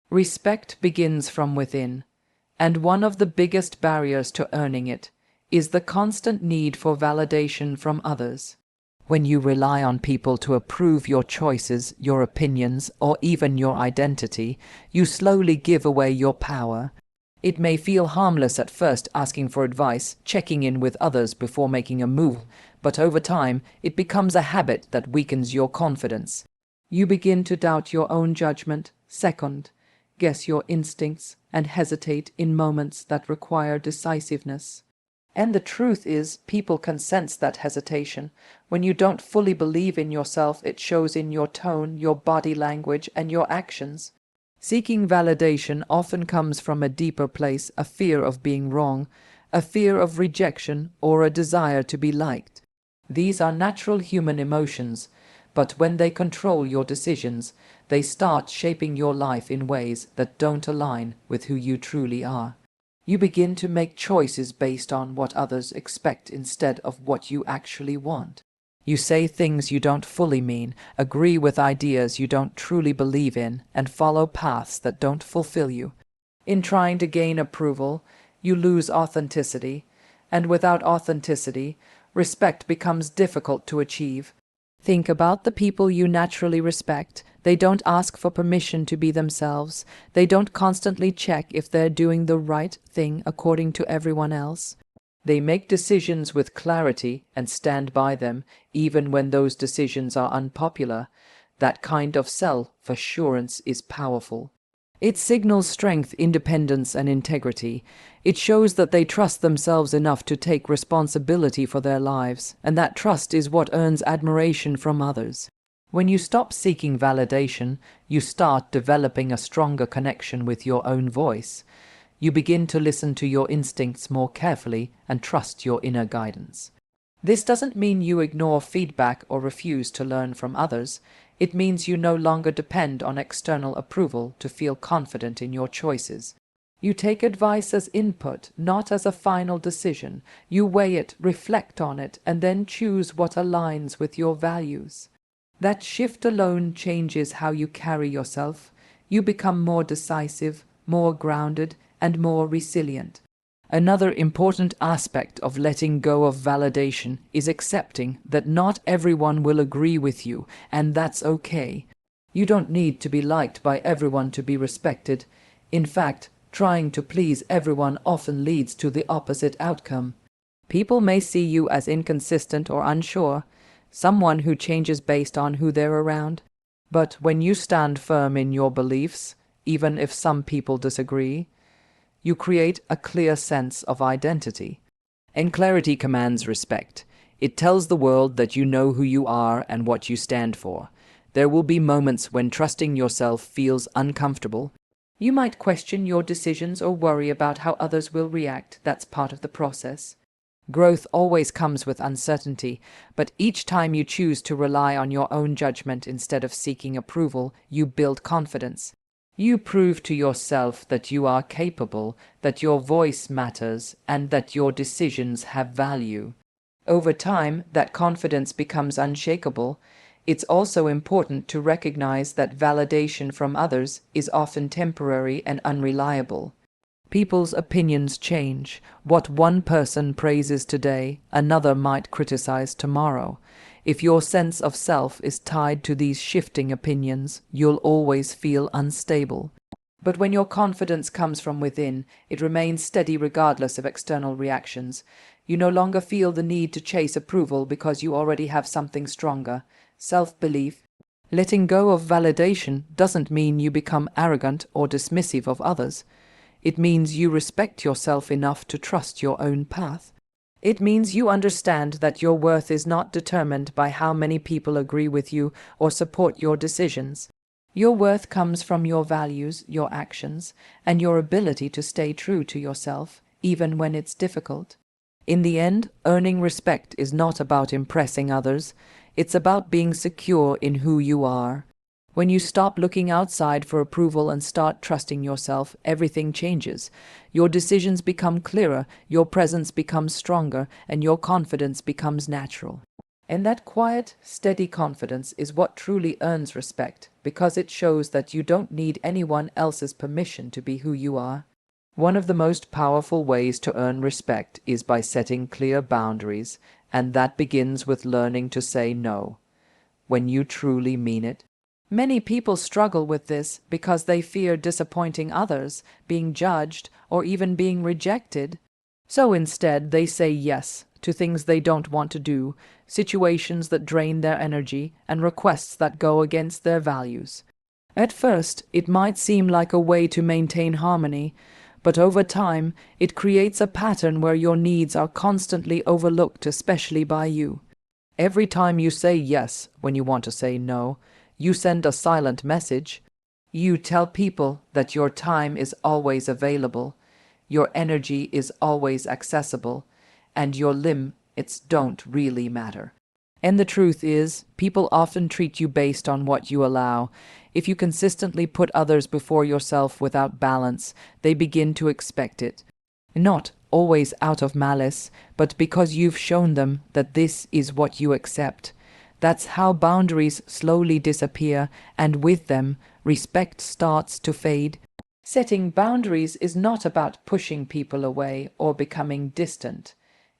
Respect begins from within, and one of the biggest barriers to earning it is the constant need for validation from others. When you rely on people to approve your choices, your opinions, or even your identity, you slowly give away your power. It may feel harmless at first, asking for advice, checking in with others before making a move, but over time, it becomes a habit that weakens your confidence. You begin to doubt your own judgment, guess your instincts, and hesitate in moments that require decisiveness. And the truth is, people can sense that hesitation. When you don't fully believe in yourself, it shows in your tone, your body language, and your actions. Seeking validation often comes from a deeper place, a fear of being wrong, a fear of rejection, or a desire to be liked. These are natural human emotions, but when they control your decisions, they start shaping your life in ways that don't align with who you truly are. You begin to make choices based on what others expect instead of what you actually want. You say things you don't fully mean, agree with ideas you don't truly believe in, and follow paths that don't fulfill you. In trying to gain approval, you lose authenticity, and without authenticity, respect becomes difficult to achieve. Think about the people you naturally respect. They don't ask for permission to be themselves. They don't constantly check if they're doing the right thing according to everyone else. They make decisions with clarity and stand by them, even when those decisions are unpopular. That kind of self-assurance is powerful. It signals strength, independence, and integrity. It shows that they trust themselves enough to take responsibility for their lives, and that trust is what earns admiration from others. When you stop seeking validation, you start developing a stronger connection with your own voice. You begin to listen to your instincts more carefully and trust your inner guidance. This doesn't mean you ignore feedback or refuse to learn from others. It means you no longer depend on external approval to feel confident in your choices. You take advice as input, not as a final decision. You weigh it, reflect on it, and then choose what aligns with your values. That shift alone changes how you carry yourself. You become more decisive, more grounded, and more resilient. Another important aspect of letting go of validation is accepting that not everyone will agree with you, and that's okay. You don't need to be liked by everyone to be respected. In fact, trying to please everyone often leads to the opposite outcome. People may see you as inconsistent or unsure, someone who changes based on who they're around. But when you stand firm in your beliefs, even if some people disagree, you create a clear sense of identity. And clarity commands respect. It tells the world that you know who you are and what you stand for. There will be moments when trusting yourself feels uncomfortable. You might question your decisions or worry about how others will react. That's part of the process. Growth always comes with uncertainty, but each time you choose to rely on your own judgment instead of seeking approval, you build confidence. You prove to yourself that you are capable, that your voice matters, and that your decisions have value. Over time, that confidence becomes unshakable. It's also important to recognize that validation from others is often temporary and unreliable. People's opinions change. What one person praises today, another might criticize tomorrow. If your sense of self is tied to these shifting opinions, you'll always feel unstable. But when your confidence comes from within, it remains steady regardless of external reactions. You no longer feel the need to chase approval because you already have something stronger, self-belief. Letting go of validation doesn't mean you become arrogant or dismissive of others. It means you respect yourself enough to trust your own path. It means you understand that your worth is not determined by how many people agree with you or support your decisions. Your worth comes from your values, your actions, and your ability to stay true to yourself, even when it's difficult. In the end, earning respect is not about impressing others. It's about being secure in who you are. When you stop looking outside for approval and start trusting yourself, everything changes. Your decisions become clearer, your presence becomes stronger, and your confidence becomes natural. And that quiet, steady confidence is what truly earns respect, because it shows that you don't need anyone else's permission to be who you are. One of the most powerful ways to earn respect is by setting clear boundaries, and that begins with learning to say no when you truly mean it. Many people struggle with this because they fear disappointing others, being judged, or even being rejected. So instead, they say yes to things they don't want to do, situations that drain their energy, and requests that go against their values. At first, it might seem like a way to maintain harmony, but over time, it creates a pattern where your needs are constantly overlooked, especially by you. Every time you say yes when you want to say no, you send a silent message. You tell people that your time is always available, your energy is always accessible, and your limits don't really matter. And the truth is, people often treat you based on what you allow. If you consistently put others before yourself without balance, they begin to expect it. Not always out of malice, but because you've shown them that this is what you accept. That's how boundaries slowly disappear, and with them, respect starts to fade. Setting boundaries is not about pushing people away or becoming distant.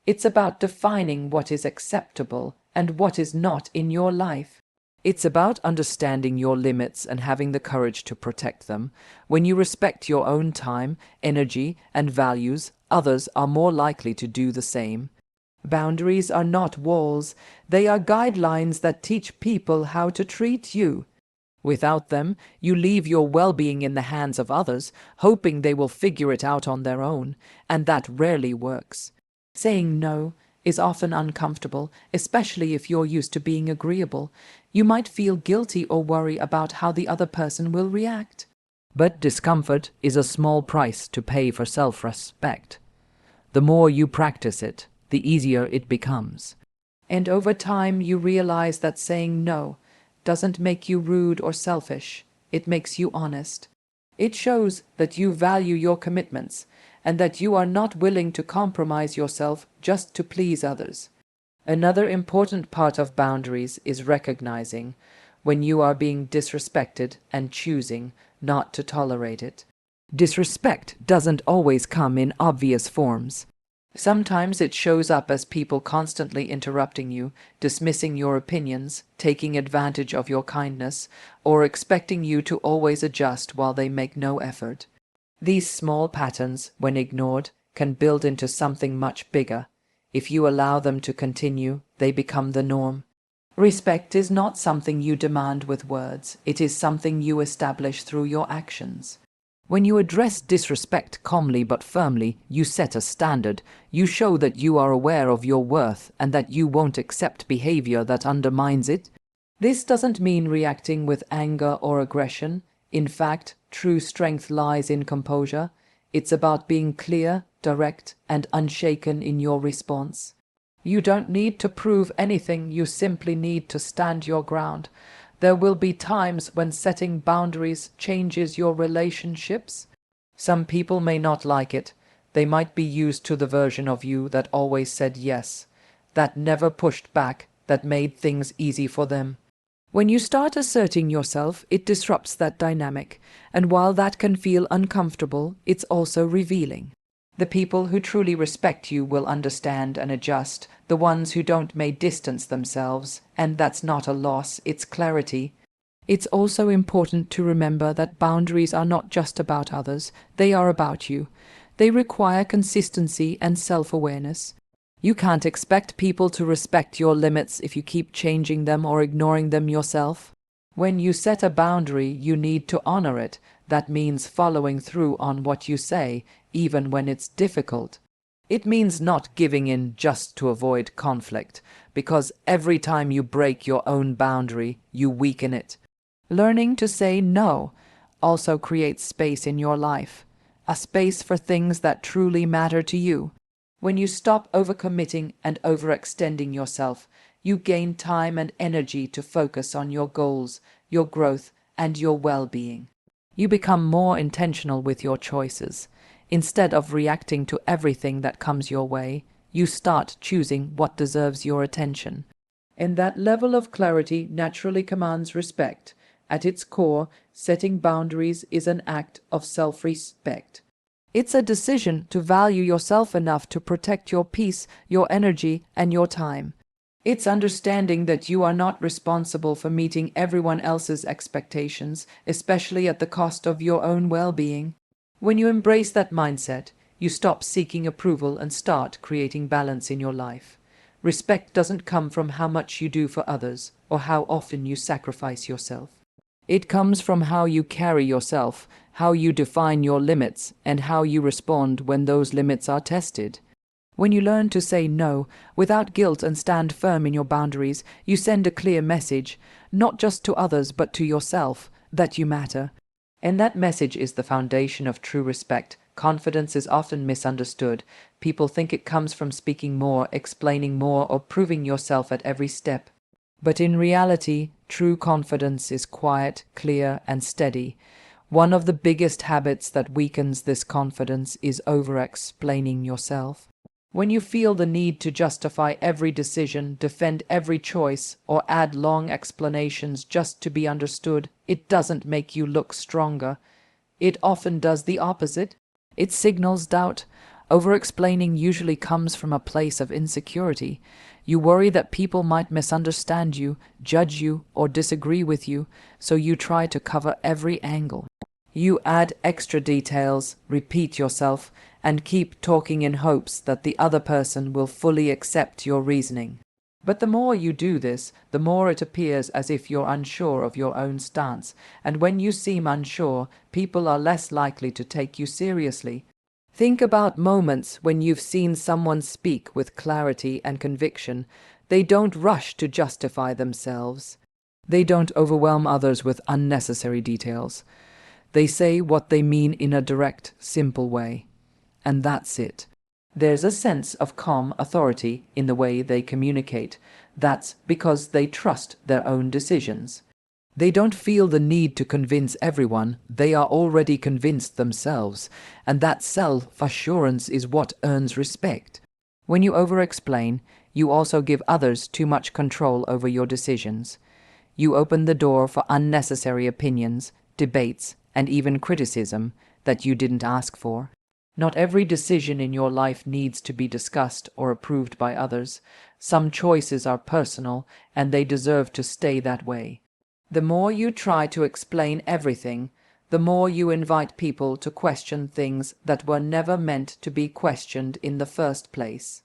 It's about defining what is acceptable and what is not in your life. It's about understanding your limits and having the courage to protect them. When you respect your own time, energy, and values, others are more likely to do the same. Boundaries are not walls, they are guidelines that teach people how to treat you. Without them, you leave your well-being in the hands of others, hoping they will figure it out on their own, and that rarely works. Saying no is often uncomfortable, especially if you're used to being agreeable. You might feel guilty or worry about how the other person will react. But discomfort is a small price to pay for self-respect. The more you practice it, the easier it becomes. And over time, you realize that saying no doesn't make you rude or selfish. It makes you honest. It shows that you value your commitments and that you are not willing to compromise yourself just to please others. Another important part of boundaries is recognizing when you are being disrespected and choosing not to tolerate it. Disrespect doesn't always come in obvious forms. Sometimes it shows up as people constantly interrupting you, dismissing your opinions, taking advantage of your kindness, or expecting you to always adjust while they make no effort. These small patterns, when ignored, can build into something much bigger. If you allow them to continue, they become the norm. Respect is not something you demand with words, it is something you establish through your actions. When you address disrespect calmly but firmly, you set a standard. You show that you are aware of your worth and that you won't accept behavior that undermines it. This doesn't mean reacting with anger or aggression. In fact, true strength lies in composure. It's about being clear, direct, and unshaken in your response. You don't need to prove anything, you simply need to stand your ground. There will be times when setting boundaries changes your relationships. Some people may not like it. They might be used to the version of you that always said yes, that never pushed back, that made things easy for them. When you start asserting yourself, it disrupts that dynamic, and while that can feel uncomfortable, it's also revealing. The people who truly respect you will understand and adjust. The ones who don't may distance themselves, and that's not a loss, it's clarity. It's also important to remember that boundaries are not just about others, they are about you. They require consistency and self-awareness. You can't expect people to respect your limits if you keep changing them or ignoring them yourself. When you set a boundary, you need to honor it. That means following through on what you say, even when it's difficult. It means not giving in just to avoid conflict, because every time you break your own boundary, you weaken it. Learning to say no also creates space in your life, a space for things that truly matter to you. When you stop overcommitting and overextending yourself, you gain time and energy to focus on your goals, your growth, and your well-being. You become more intentional with your choices. Instead of reacting to everything that comes your way, you start choosing what deserves your attention. And that level of clarity naturally commands respect. At its core, setting boundaries is an act of self-respect. It's a decision to value yourself enough to protect your peace, your energy, and your time. It's understanding that you are not responsible for meeting everyone else's expectations, especially at the cost of your own well-being. When you embrace that mindset, you stop seeking approval and start creating balance in your life. Respect doesn't come from how much you do for others or how often you sacrifice yourself. It comes from how you carry yourself, how you define your limits, and how you respond when those limits are tested. When you learn to say no without guilt and stand firm in your boundaries, you send a clear message, not just to others but to yourself, that you matter. And that message is the foundation of true respect. Confidence is often misunderstood. People think it comes from speaking more, explaining more, or proving yourself at every step. But in reality, true confidence is quiet, clear, and steady. One of the biggest habits that weakens this confidence is over-explaining yourself. When you feel the need to justify every decision, defend every choice, or add long explanations just to be understood, it doesn't make you look stronger. It often does the opposite. It signals doubt. Over-explaining usually comes from a place of insecurity. You worry that people might misunderstand you, judge you, or disagree with you, so you try to cover every angle. You add extra details, repeat yourself, and keep talking in hopes that the other person will fully accept your reasoning. But the more you do this, the more it appears as if you're unsure of your own stance, and when you seem unsure, people are less likely to take you seriously. Think about moments when you've seen someone speak with clarity and conviction. They don't rush to justify themselves. They don't overwhelm others with unnecessary details. They say what they mean in a direct, simple way. And that's it. There's a sense of calm authority in the way they communicate. That's because they trust their own decisions. They don't feel the need to convince everyone. They are already convinced themselves. And that self-assurance is what earns respect. When you over-explain, you also give others too much control over your decisions. You open the door for unnecessary opinions, debates, and even criticism that you didn't ask for. Not every decision in your life needs to be discussed or approved by others. Some choices are personal, and they deserve to stay that way. The more you try to explain everything, the more you invite people to question things that were never meant to be questioned in the first place.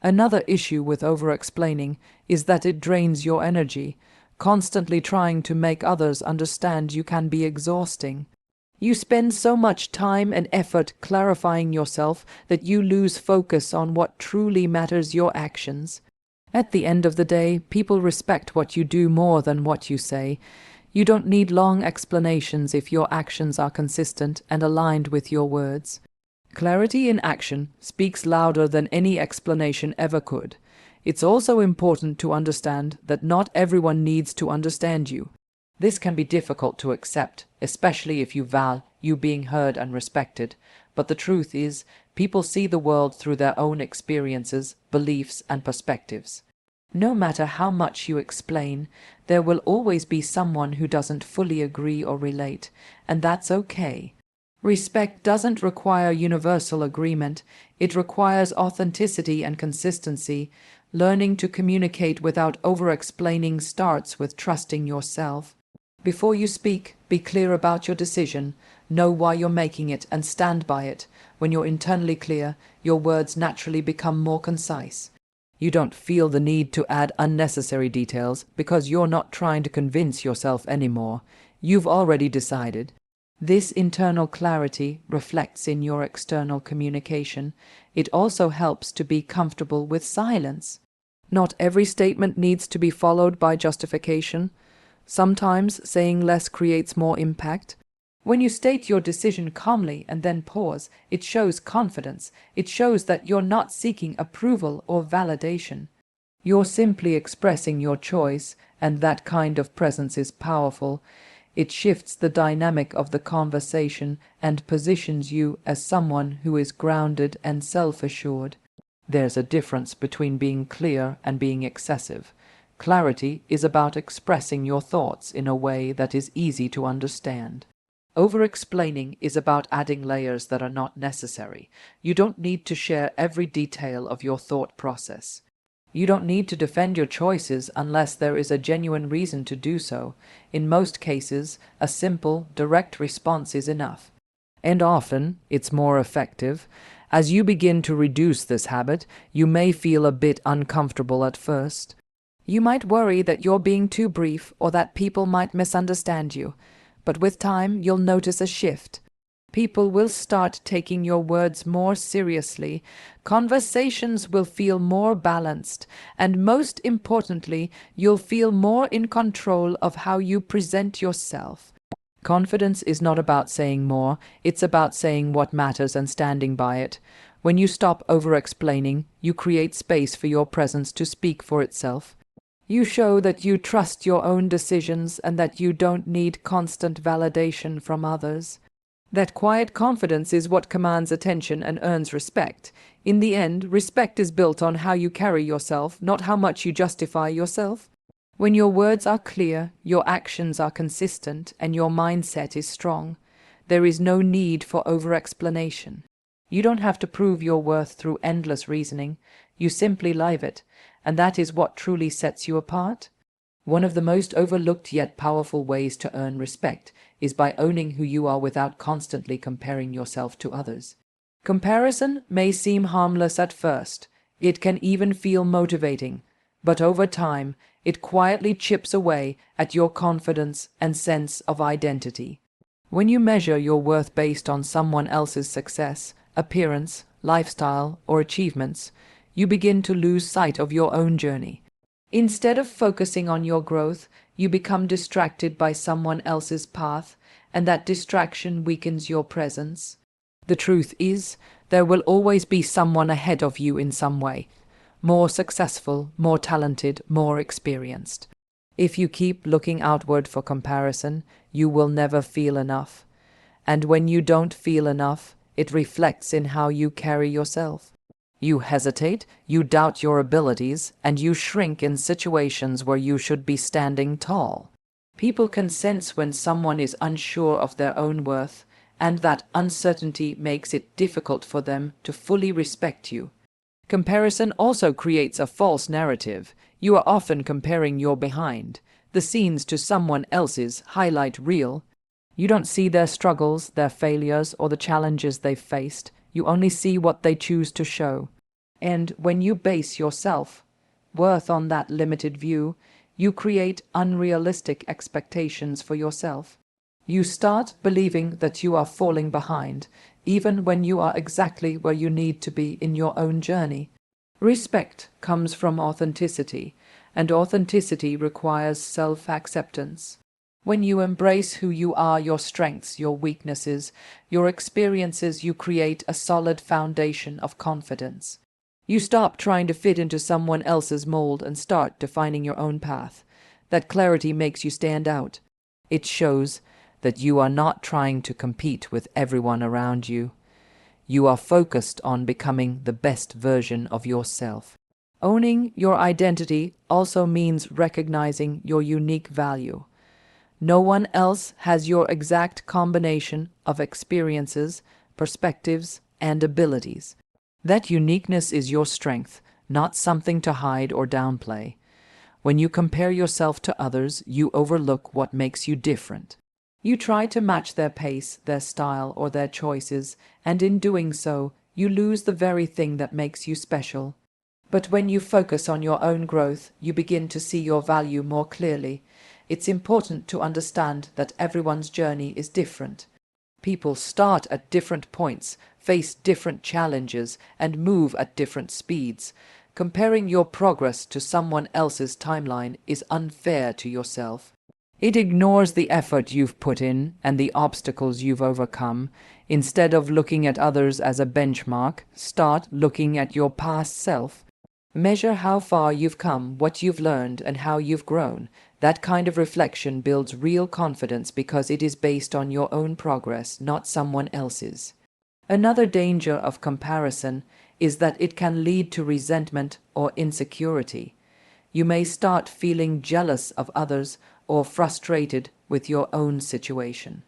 Another issue with over-explaining is that it drains your energy. Constantly trying to make others understand you can be exhausting. You spend so much time and effort clarifying yourself that you lose focus on what truly matters, your actions. At the end of the day, people respect what you do more than what you say. You don't need long explanations if your actions are consistent and aligned with your words. Clarity in action speaks louder than any explanation ever could. It's also important to understand that not everyone needs to understand you. This can be difficult to accept, especially if you value being heard and respected. But the truth is, people see the world through their own experiences, beliefs, and perspectives. No matter how much you explain, there will always be someone who doesn't fully agree or relate, and that's okay. Respect doesn't require universal agreement. It requires authenticity and consistency. Learning to communicate without over-explaining starts with trusting yourself. Before you speak, be clear about your decision, know why you're making it, and stand by it. When you're internally clear, your words naturally become more concise. You don't feel the need to add unnecessary details because you're not trying to convince yourself anymore. You've already decided. This internal clarity reflects in your external communication. It also helps to be comfortable with silence. Not every statement needs to be followed by justification. Sometimes saying less creates more impact. When you state your decision calmly and then pause, it shows confidence. It shows that you're not seeking approval or validation. You're simply expressing your choice, and that kind of presence is powerful. It shifts the dynamic of the conversation and positions you as someone who is grounded and self-assured. There's a difference between being clear and being excessive. Clarity is about expressing your thoughts in a way that is easy to understand. Over-explaining is about adding layers that are not necessary. You don't need to share every detail of your thought process. You don't need to defend your choices unless there is a genuine reason to do so. In most cases, a simple, direct response is enough. And often, it's more effective. As you begin to reduce this habit, you may feel a bit uncomfortable at first. You might worry that you're being too brief or that people might misunderstand you. But with time, you'll notice a shift. People will start taking your words more seriously, conversations will feel more balanced, and most importantly, you'll feel more in control of how you present yourself. Confidence is not about saying more, it's about saying what matters and standing by it. When you stop over-explaining, you create space for your presence to speak for itself. You show that you trust your own decisions and that you don't need constant validation from others. That quiet confidence is what commands attention and earns respect. In the end, respect is built on how you carry yourself, not how much you justify yourself. When your words are clear, your actions are consistent, and your mindset is strong, there is no need for over-explanation. You don't have to prove your worth through endless reasoning. You simply live it, and that is what truly sets you apart. One of the most overlooked yet powerful ways to earn respect is by owning who you are without constantly comparing yourself to others. Comparison may seem harmless at first. It can even feel motivating, but over time, it quietly chips away at your confidence and sense of identity. When you measure your worth based on someone else's success, appearance, lifestyle, or achievements, you begin to lose sight of your own journey. Instead of focusing on your growth, you become distracted by someone else's path, and that distraction weakens your presence. The truth is, there will always be someone ahead of you in some way. More successful, more talented, more experienced. If you keep looking outward for comparison, you will never feel enough. And when you don't feel enough, it reflects in how you carry yourself. You hesitate, you doubt your abilities, and you shrink in situations where you should be standing tall. People can sense when someone is unsure of their own worth, and that uncertainty makes it difficult for them to fully respect you. Comparison also creates a false narrative. You are often comparing your behind the scenes to someone else's highlight reel. You don't see their struggles, their failures, or the challenges they've faced. You only see what they choose to show. And when you base your self-worth on that limited view, you create unrealistic expectations for yourself. You start believing that you are falling behind, even when you are exactly where you need to be in your own journey. Respect comes from authenticity, and authenticity requires self-acceptance. When you embrace who you are, your strengths, your weaknesses, your experiences, you create a solid foundation of confidence. You stop trying to fit into someone else's mold and start defining your own path. That clarity makes you stand out. It shows that you are not trying to compete with everyone around you. You are focused on becoming the best version of yourself. Owning your identity also means recognizing your unique value. No one else has your exact combination of experiences, perspectives, and abilities. That uniqueness is your strength, not something to hide or downplay. When you compare yourself to others, you overlook what makes you different. You try to match their pace, their style, or their choices, and in doing so, you lose the very thing that makes you special. But when you focus on your own growth, you begin to see your value more clearly. It's important to understand that everyone's journey is different. People start at different points, face different challenges, and move at different speeds. Comparing your progress to someone else's timeline is unfair to yourself. It ignores the effort you've put in and the obstacles you've overcome. Instead of looking at others as a benchmark, start looking at your past self. Measure how far you've come, what you've learned, and how you've grown. That kind of reflection builds real confidence because it is based on your own progress, not someone else's. Another danger of comparison is that it can lead to resentment or insecurity. You may start feeling jealous of others or frustrated with your own situation.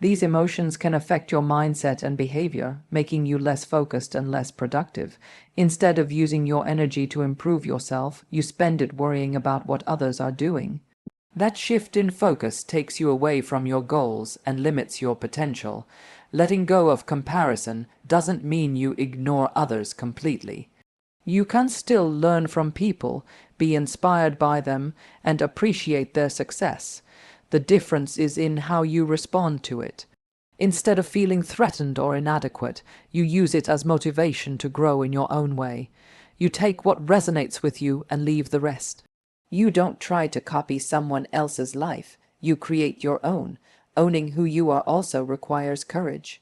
These emotions can affect your mindset and behavior, making you less focused and less productive. Instead of using your energy to improve yourself, you spend it worrying about what others are doing. That shift in focus takes you away from your goals and limits your potential. Letting go of comparison doesn't mean you ignore others completely. You can still learn from people, be inspired by them, and appreciate their success. The difference is in how you respond to it. Instead of feeling threatened or inadequate, you use it as motivation to grow in your own way. You take what resonates with you and leave the rest. You don't try to copy someone else's life. You create your own. Owning who you are also requires courage.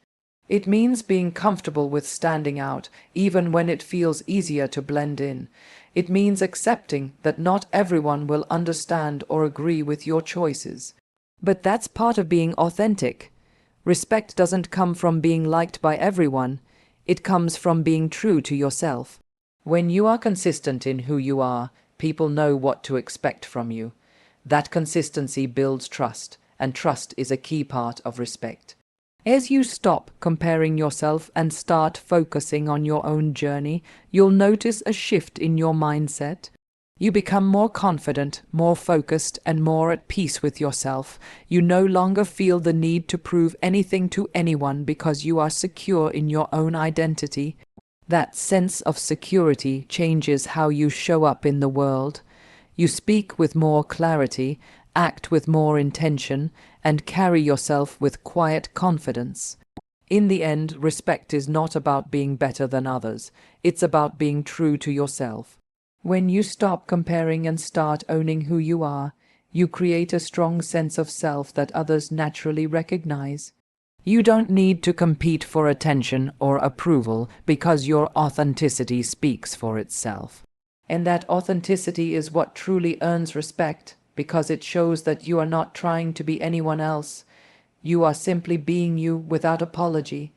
It means being comfortable with standing out, even when it feels easier to blend in. It means accepting that not everyone will understand or agree with your choices. But that's part of being authentic. Respect doesn't come from being liked by everyone. It comes from being true to yourself. When you are consistent in who you are, people know what to expect from you. That consistency builds trust, and trust is a key part of respect. As you stop comparing yourself and start focusing on your own journey, you'll notice a shift in your mindset. You become more confident, more focused, and more at peace with yourself. You no longer feel the need to prove anything to anyone because you are secure in your own identity. That sense of security changes how you show up in the world. You speak with more clarity, act with more intention, and carry yourself with quiet confidence. In the end, respect is not about being better than others. It's about being true to yourself. When you stop comparing and start owning who you are, you create a strong sense of self that others naturally recognize. You don't need to compete for attention or approval because your authenticity speaks for itself. And that authenticity is what truly earns respect, because it shows that you are not trying to be anyone else. You are simply being you without apology.